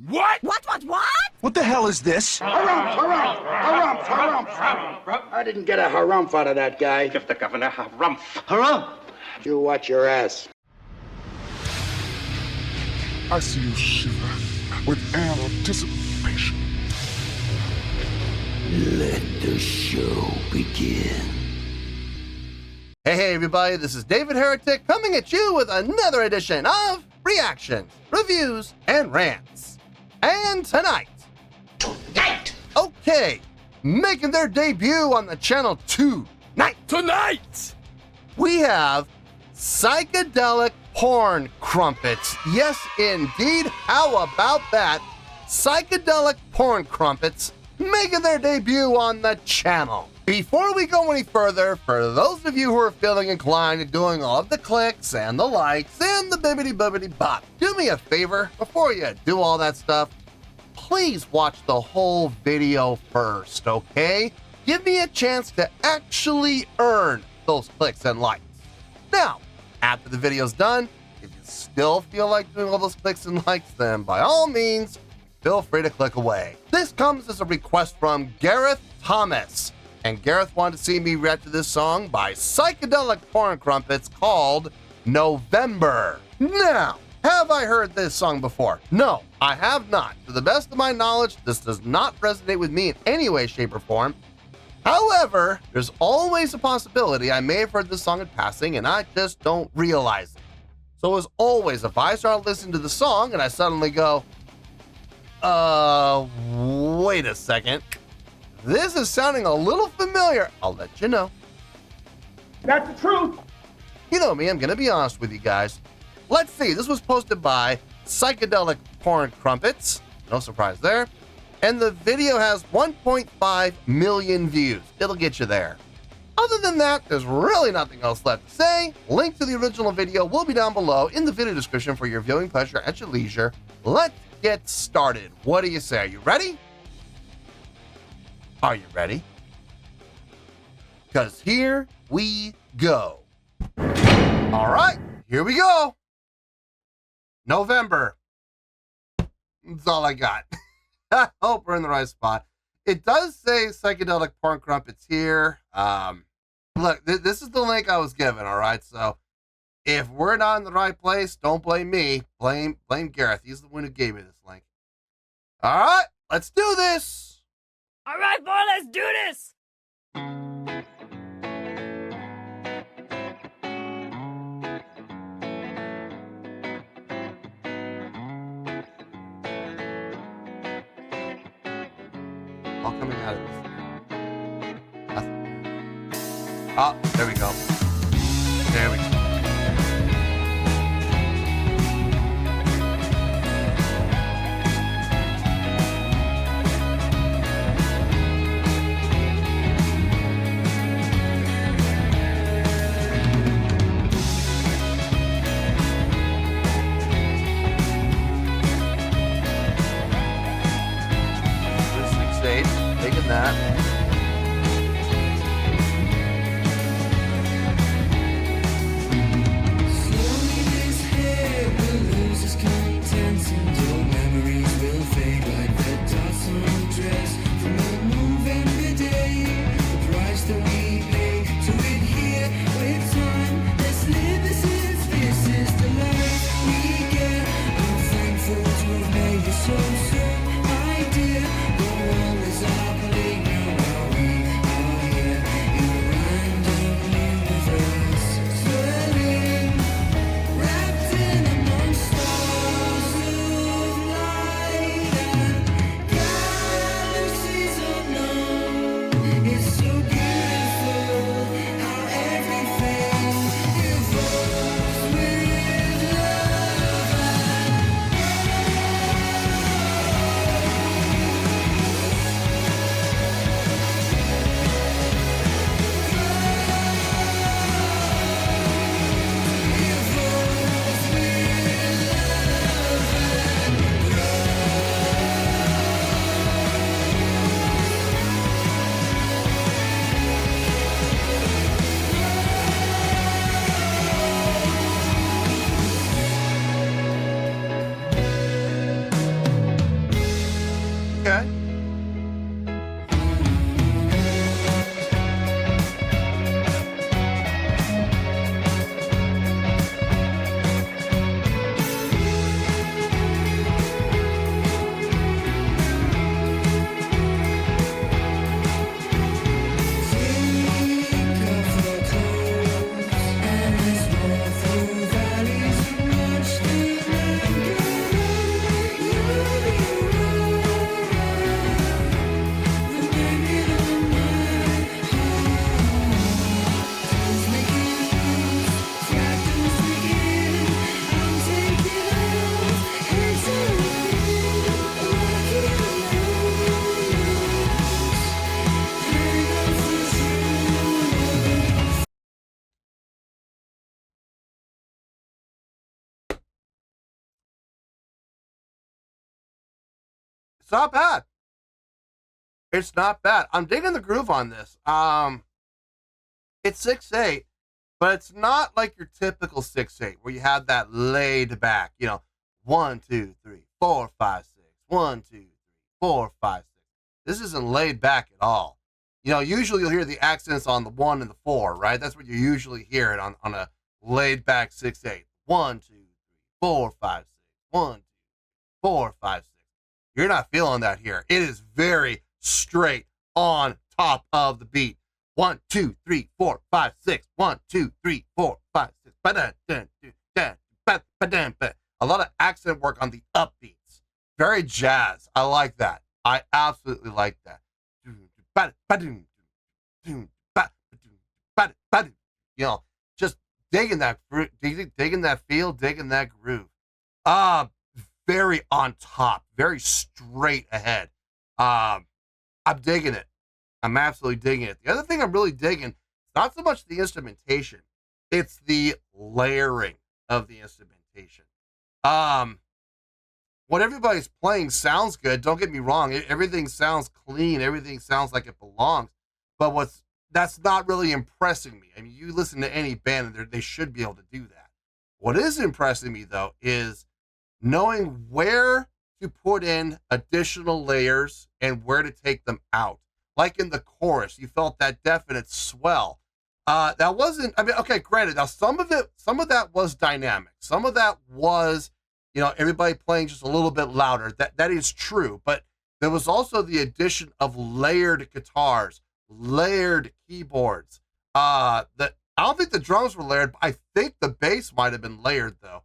What? What? What the hell is this? Harumph. I didn't get a harumph out of that guy. Give the governor harumph. Harumph! You watch your ass. I see you shiver with anticipation. Let the show begin. Hey everybody, this is David Heretic coming at you with another edition of Reactions, Reviews, and Rants. And tonight, okay, making their debut on the channel tonight, we have Psychedelic Porn Crumpets. Yes, indeed. How about that? Psychedelic Porn Crumpets making their debut on the channel. Before we go any further, for those of you who are feeling inclined to doing all of the clicks and the likes and the bibbity bop, do me a favor before you do all that stuff. Please watch the whole video first, okay? Give me a chance to actually earn those clicks and likes. Now, after the video's done, if you still feel like doing all those clicks and likes, then by all means, feel free to click away. This comes as a request from Gareth Thomas, and Gareth wanted to see me react to this song by Psychedelic Porn Crumpets called November. Now, have I heard this song before? No, I have not. To the best of my knowledge, this does not resonate with me in any way, shape, or form. However, there's always a possibility I may have heard this song in passing and I just don't realize it. So as always, if I start listening to the song and I suddenly go, wait a second, this is sounding a little familiar, I'll let you know. That's the truth. You know me, I'm gonna be honest with you guys. Let's see, this was posted by Psychedelic Porn Crumpets, no surprise there, and the video has 1.5 million views. It'll get you there. Other than that, there's really nothing else left to say. Link to the original video will be down below in the video description for your viewing pleasure at your leisure. Let's get started. What do you say? Are you ready? Are you ready? Because here we go. All right, here we go. November. That's all I got. I hope we're in the right spot. It does say Psychedelic Porn Crumpets here. Look, this is the link I was given, all right? So if we're not in the right place, don't blame me. Blame Gareth. He's the one who gave me this link. All right, let's do this. All right, boy, let's do this. All coming out of this. Nothing. Oh, there we go. There we go. Taking that. Slowly this head will lose its contents and your memories will fade like the dust on a dress from a November day. The price that we pay to it here with time. Let's live this is the life we get. I'm thankful to have made you so soon, my dear. The world is our playground. It's not bad. It's not bad. I'm digging the groove on this. It's 6/8, but it's not like your typical 6/8 where you have that laid back, 1, 2, 3, 4, 5, 6, 1, 2, 3, 4, 5, 6. This isn't laid back at all. Usually you'll hear the accents on the 1 and the 4, right? That's what you usually hear it on a laid back 6/8. 1, 2, 3, 4, 5, 6. 1, 2, 4, 5, 6. You're not feeling that here. It is very straight on top of the beat. 1, 2, 3, 4, 5, 6. 1, 2, 3, 4, 5, 6. A lot of accent work on the upbeats. Very jazz. I like that. I absolutely like that. Just digging that feel, digging that groove. Very on top, very straight ahead. I'm digging it. I'm absolutely digging it. The other thing I'm really digging, it's not so much the instrumentation, it's the layering of the instrumentation. What everybody's playing sounds good. Don't get me wrong. Everything sounds clean. Everything sounds like it belongs. But that's not really impressing me. I mean, you listen to any band and they should be able to do that. What is impressing me though is knowing where to put in additional layers and where to take them out. Like in the chorus, you felt that definite swell. That wasn't, okay, granted, now some of that was dynamic. Some of that was, everybody playing just a little bit louder. That is true, but there was also the addition of layered guitars, layered keyboards. I don't think the drums were layered, but I think the bass might have been layered though.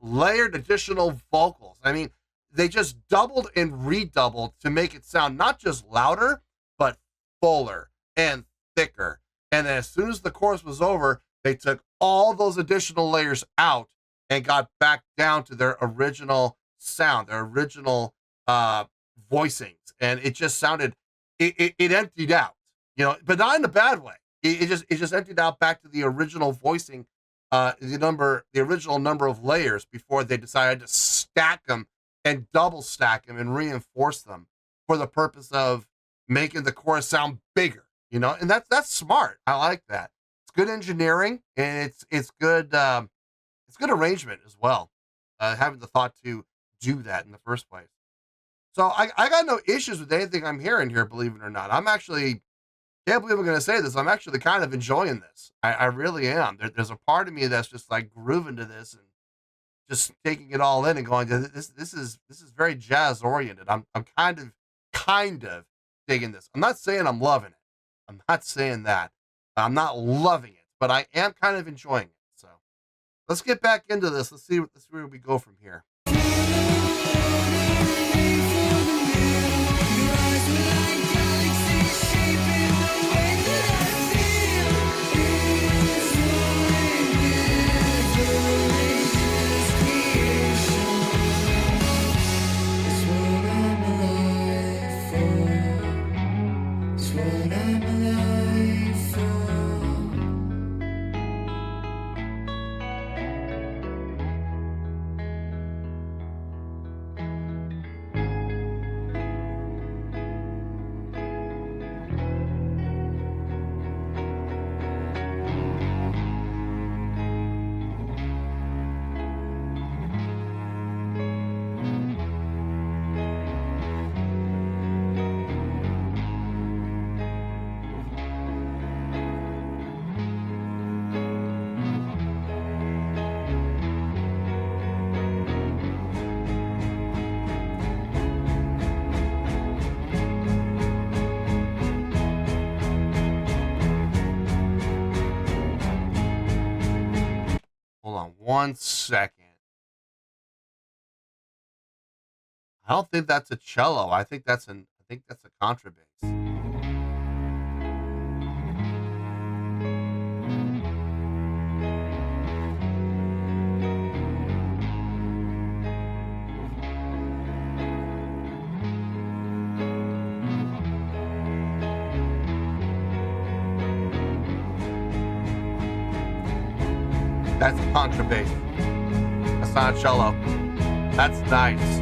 Layered additional vocals. I mean, they just doubled and redoubled to make it sound not just louder, but fuller and thicker. And then as soon as the chorus was over, they took all those additional layers out and got back down to their original sound, their original voicings. And it just sounded, it emptied out, but not in a bad way. It just emptied out back to the original voicing, the original number of layers before they decided to stack them and double stack them and reinforce them for the purpose of making the chorus sound bigger, and that's smart. I like that. It's good engineering and it's good arrangement as well. Having the thought to do that in the first place. So I got no issues with anything I'm hearing here, believe it or not. I'm actually, can't believe I'm going to say this. I'm actually kind of enjoying this. I really am. There's a part of me that's just like grooving to this and just taking it all in and going, this is very jazz oriented. I'm kind of digging this. I'm not saying I'm loving it. I'm not saying that. I'm not loving it, but I am kind of enjoying it. So let's get back into this. Let's see where we go from here. Hold on 1 second. I don't think that's a cello. I think that's a contrabass. That's a contrabass. That's not a cello. That's nice.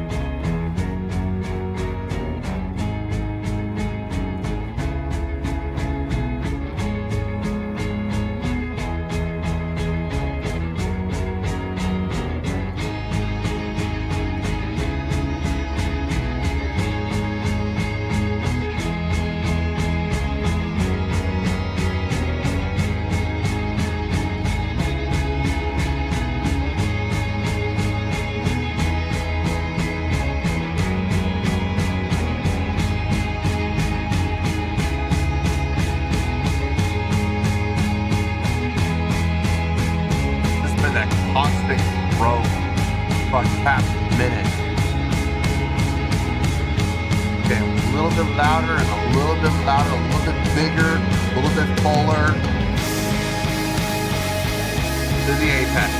bit louder and a little bit louder, a little bit bigger, a little bit fuller to the apex.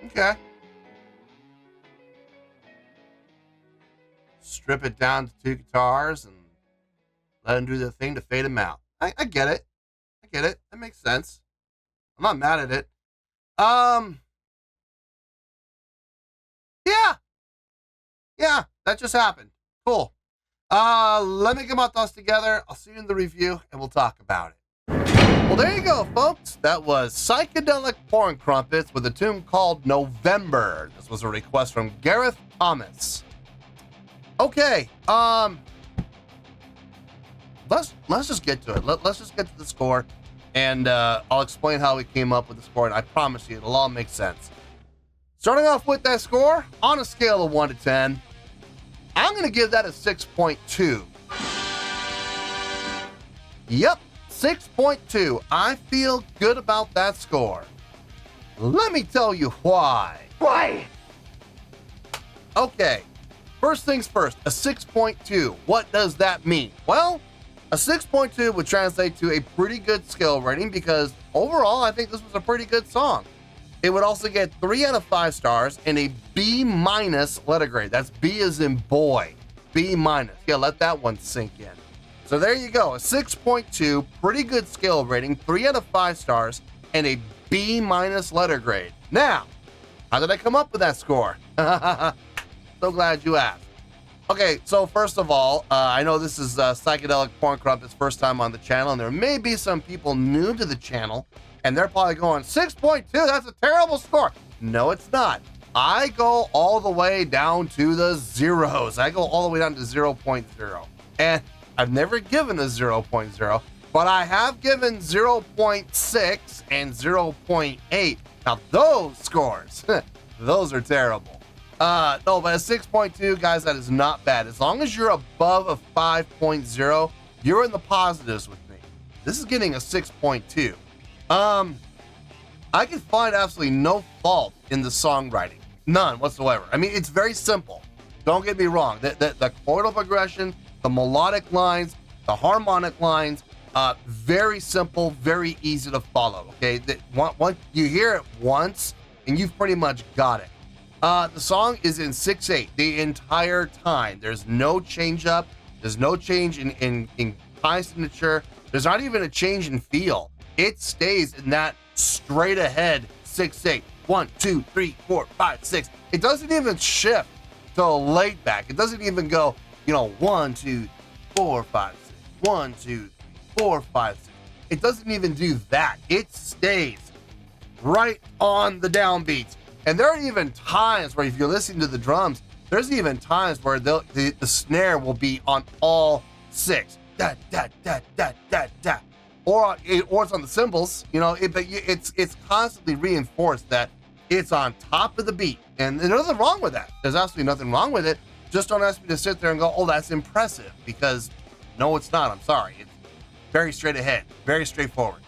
Okay. Strip it down to 2 guitars and let them do their thing to fade them out. I get it. I get it. That makes sense. I'm not mad at it. Yeah. Yeah, that just happened. Cool. Let me get my thoughts together. I'll see you in the review and we'll talk about it. Well, there you go, folks. That was Psychedelic Porn Crumpets with a tune called November. This was a request from Gareth Thomas. Okay, let's just get to it. Let's just get to the score, and I'll explain how we came up with the score, and I promise you, it'll all make sense. Starting off with that score, on a scale of 1 to 10, I'm going to give that a 6.2. Yep. 6.2. I feel good about that score. Let me tell you why. Why? Okay, first things first, a 6.2. What does that mean? Well, a 6.2 would translate to a pretty good skill rating because overall, I think this was a pretty good song. It would also get 3 out of 5 stars and a B- letter grade. That's B as in boy. B-. Yeah, let that one sink in. So there you go, a 6.2, pretty good skill rating, 3 out of 5 stars, and a B- letter grade. Now, how did I come up with that score? So glad you asked. Okay, so first of all, I know this is Psychedelic Porn Crumpets' first time on the channel, and there may be some people new to the channel, and they're probably going, 6.2, that's a terrible score. No, it's not. I go all the way down to the zeros. I go all the way down to 0.0. And I've never given a 0.0, but I have given 0.6 and 0.8. Now those scores, those are terrible. No, but a 6.2, guys, that is not bad. As long as you're above a 5.0, you're in the positives with me. This is getting a 6.2. I can find absolutely no fault in the songwriting. None whatsoever. I mean, it's very simple. Don't get me wrong. The chordal progression, the melodic lines, the harmonic lines, very simple, very easy to follow, okay? Once you hear it once, and you've pretty much got it. The song is in 6/8 the entire time. There's no change up. There's no change in time signature. There's not even a change in feel. It stays in that straight ahead 6/8. 1, 2, 3, 4, 5, 6. It doesn't even shift to a laid back. It doesn't even go, 1, 2, 4, 5, 6. 1, 2, 3, 4, 5, 6. It doesn't even do that. It stays right on the downbeats. And there are even times where if you're listening to the drums, there's even times where the snare will be on all 6. Da, da, da, da, da, da. Or it's on the cymbals, but it's constantly reinforced that it's on top of the beat. And there's nothing wrong with that. There's absolutely nothing wrong with it. just don't ask me to sit there and go, oh, that's impressive, because no, it's not. I'm sorry. It's very straight ahead, very straightforward.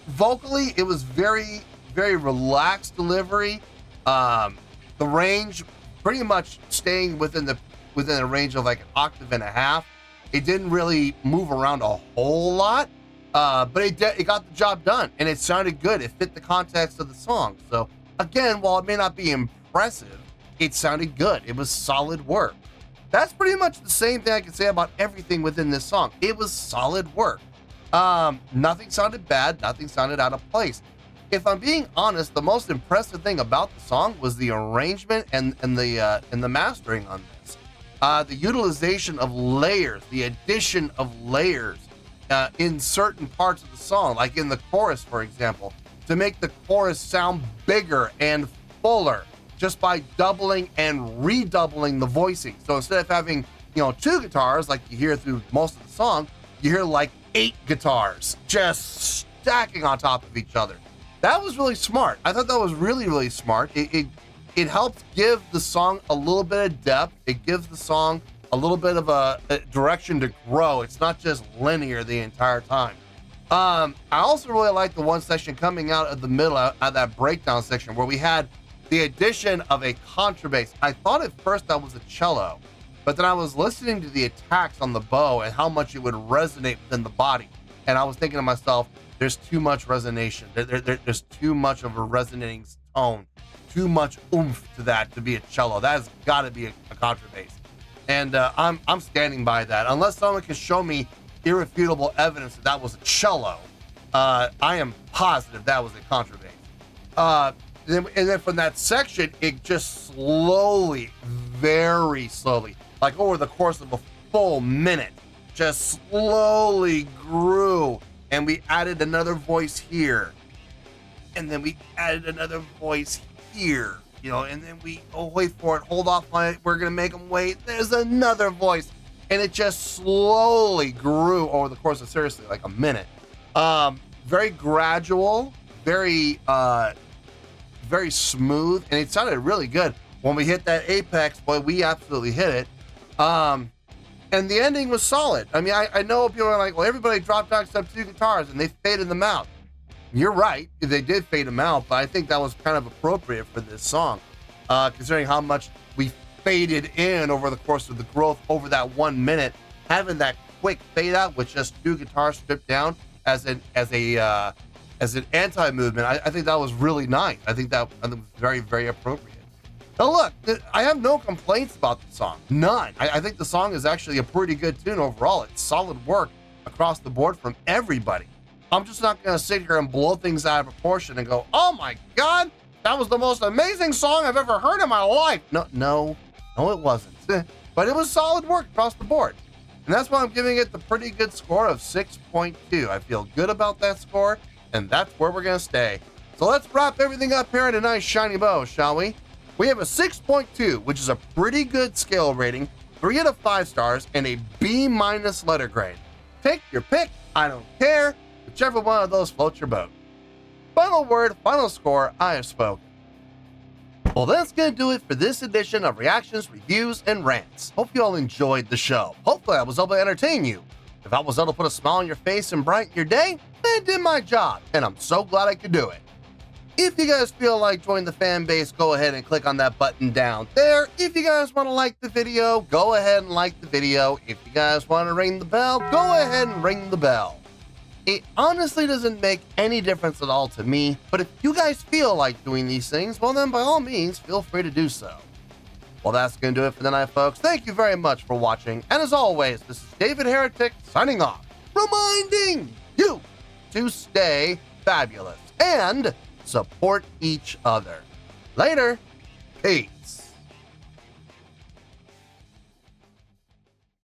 Vocally, it was very, very relaxed delivery. The range pretty much staying within a range of like an octave and a half. It didn't really move around a whole lot, but it got the job done, and it sounded good. It fit the context of the song. So again, while it may not be impressive, it sounded good. It was solid work. That's pretty much the same thing I can say about everything within this song. It was solid work. Nothing sounded bad. Nothing sounded out of place. If I'm being honest, the most impressive thing about the song was the arrangement and the mastering on this. The utilization of layers, the addition of layers in certain parts of the song, like in the chorus, for example, to make the chorus sound bigger and fuller just by doubling and redoubling the voicing. So instead of having, 2 guitars like you hear through most of the song, you hear like 8 guitars just stacking on top of each other. That was really smart. I thought that was really, really smart. It helps give the song a little bit of depth. It gives the song a little bit of a direction to grow. It's not just linear the entire time. I also really like the one section coming out of the middle, out of that breakdown section, where we had the addition of a contrabass. I thought at first that was a cello, but then I was listening to the attacks on the bow and how much it would resonate within the body. And I was thinking to myself, there's too much resonation. There's too much of a resonating tone, too much oomph to that to be a cello. That has got to be a contrabass. And I'm standing by that. Unless someone can show me irrefutable evidence that was a cello, I am positive that was a contrabass. And then from that section, it just slowly, very slowly, like over the course of a full minute, just slowly grew. And we added another voice here. And then we added another voice here. And then wait for it, hold off on it. We're going to make them wait. There's another voice. And it just slowly grew over the course of, seriously, like a minute. Very gradual, very smooth, and it sounded really good. When we hit that apex, boy, we absolutely hit it. And the ending was solid. I mean, I know people are like, well, everybody dropped out except 2 guitars, and they faded them out. You're right, they did fade them out, but I think that was kind of appropriate for this song, considering how much we faded in over the course of the growth over that 1 minute. Having that quick fade out with just 2 guitars stripped down as an anti-movement, I think that was really nice. I think that was very, very appropriate. Now look, I have no complaints about the song. None. I think the song is actually a pretty good tune overall. It's solid work across the board from everybody. I'm just not going to sit here and blow things out of proportion and go, oh my God, that was the most amazing song I've ever heard in my life. No, it wasn't. But it was solid work across the board. And that's why I'm giving it the pretty good score of 6.2. I feel good about that score, and that's where we're going to stay. So let's wrap everything up here in a nice shiny bow, shall we? We have a 6.2, which is a pretty good scale rating, 3 out of 5 stars, and a B- letter grade. Take your pick, I don't care, whichever one of those floats your boat. Final word, final score, I have spoken. Well, that's going to do it for this edition of Reactions, Reviews, and Rants. Hope you all enjoyed the show. Hopefully I was able to entertain you. If I was able to put a smile on your face and brighten your day, then I did my job, and I'm so glad I could do it. If you guys feel like joining the fan base, go ahead and click on that button down there. If you guys want to like the video, go ahead and like the video. If you guys want to ring the bell, go ahead and ring the bell. It honestly doesn't make any difference at all to me, but if you guys feel like doing these things, well then by all means, feel free to do so. Well, that's going to do it for tonight, folks. Thank you very much for watching, and as always, this is David Heretic signing off, reminding you to stay fabulous and support each other. Later. Peace.